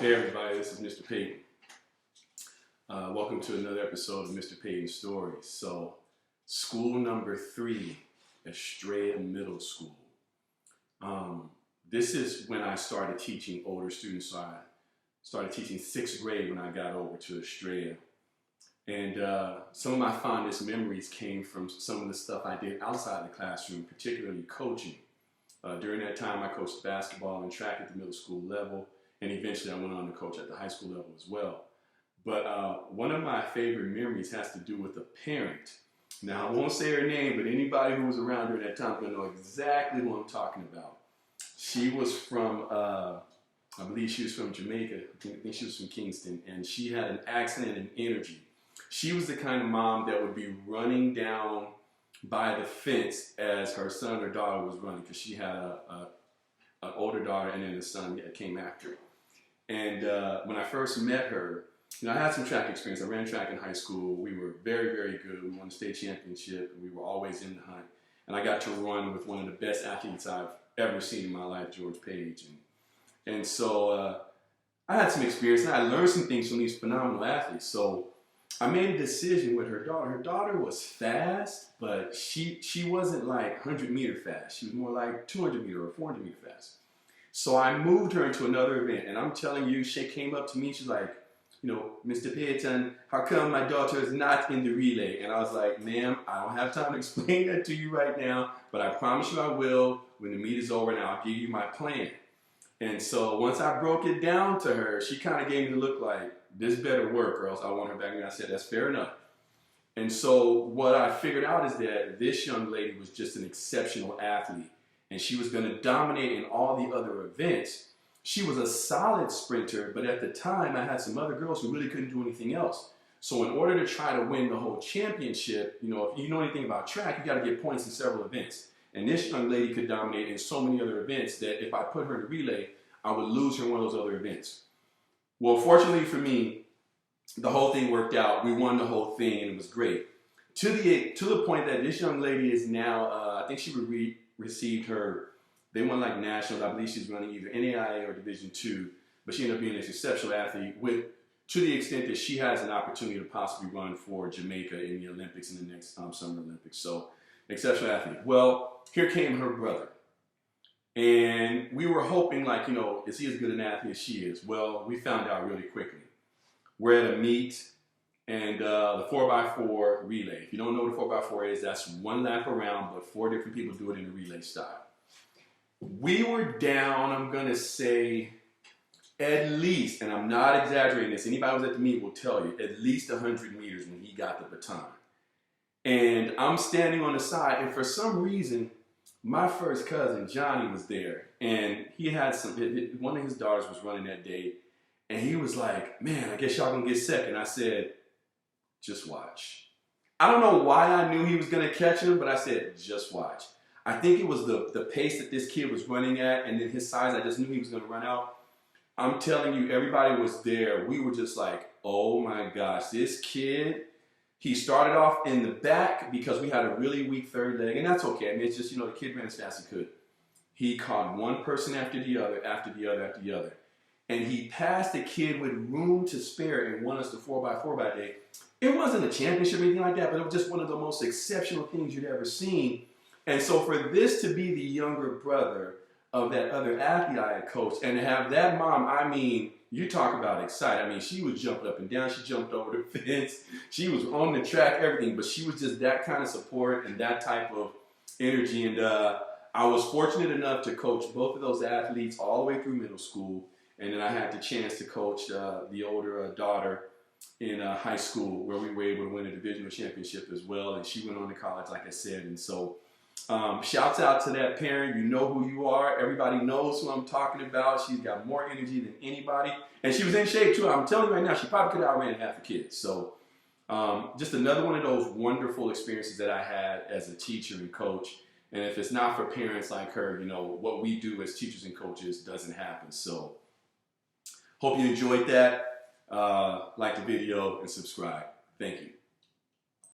Hey everybody, this is Mr. Payton. Welcome to another episode of Mr. Payton's Stories. So, school number 3, Estrella Middle School. This is when I started teaching older students. So I started teaching 6th grade when I got over to Estrella. And some of my fondest memories came from some of the stuff I did outside the classroom, particularly coaching. During that time, I coached basketball and track at the middle school level. And eventually I went on to coach at the high school level as well. But one of my favorite memories has to do with a parent. Now, I won't say her name, but anybody who was around during that time is going to know exactly what I'm talking about. She was from, I believe she was from Jamaica. I think she was from Kingston. And she had an accent and energy. She was the kind of mom that would be running down by the fence as her son or daughter was running, because she had an older daughter and then a son that came after. And when I first met her, I had some track experience. I ran track in high school. We were very, very good. We won the state championship. We were always in the hunt. And I got to run with one of the best athletes I've ever seen in my life, George Payton. And so I had some experience, and I learned some things from these phenomenal athletes. So I made a decision with her daughter. Her daughter was fast, but she wasn't like 100-meter fast. She was more like 200-meter or 400-meter fast. So I moved her into another event, and I'm telling you, she came up to me, she's like, Mr. Payton, how come my daughter is not in the relay? And I was like, ma'am, I don't have time to explain that to you right now, but I promise you I will when the meet is over, and I'll give you my plan. And so once I broke it down to her, she kind of gave me the look like, this better work or else I want her back. And I said, that's fair enough. And so what I figured out is that this young lady was just an exceptional athlete, and she was going to dominate in all the other events. She was a solid sprinter, but at the time I had some other girls who really couldn't do anything else. So in order to try to win the whole championship, if you know anything about track, you got to get points in several events. And this young lady could dominate in so many other events that if I put her in a relay, I would lose her in one of those other events. Well, fortunately for me, the whole thing worked out. We won the whole thing, and it was great. To the point that this young lady is now, I think she received her, they won like nationals. I believe she's running either NAIA or Division II, but she ended up being this exceptional athlete to the extent that she has an opportunity to possibly run for Jamaica in the Olympics in the next Summer Olympics. So, exceptional athlete. Well, here came her brother. And we were hoping, is he as good an athlete as she is? Well, we found out really quickly. We're at a meet, and the 4x4 relay. If you don't know what the 4x4 is, that's one lap around, but 4 different people do it in a relay style. We were down, I'm going to say, at least, and I'm not exaggerating this, anybody who was at the meet will tell you, at least 100 meters when he got the baton. And I'm standing on the side, and for some reason, my first cousin, Johnny, was there, and he had one of his daughters was running that day, and he was like, man, I guess y'all gonna get second. I said, just watch. I don't know why I knew he was gonna catch him, but I said, just watch. I think it was the pace that this kid was running at, and then his size, I just knew he was gonna run out. I'm telling you, everybody was there. We were just like, oh my gosh, this kid, he started off in the back because we had a really weak third leg, and that's okay. I mean, it's just, the kid ran as fast as he could. He caught one person after the other, after the other, after the other. And he passed a kid with room to spare and won us the 4x4 that day. It wasn't a championship or anything like that, but it was just one of the most exceptional things you'd ever seen. And so for this to be the younger brother of that other athlete I had coached, and to have that mom, I mean, you talk about excited. I mean, she was jumping up and down. She jumped over the fence. She was on the track, everything. But she was just that kind of support and that type of energy. And I was fortunate enough to coach both of those athletes all the way through middle school. And then I had the chance to coach the older daughter in high school, where we were able to win a divisional championship as well. And she went on to college, like I said. And so shouts out to that parent. You know who you are. Everybody knows who I'm talking about. She's got more energy than anybody. And she was in shape too. I'm telling you right now, she probably could have outran half the kids. So just another one of those wonderful experiences that I had as a teacher and coach. And if it's not for parents like her, what we do as teachers and coaches doesn't happen. So hope you enjoyed that. Like the video and subscribe. Thank you.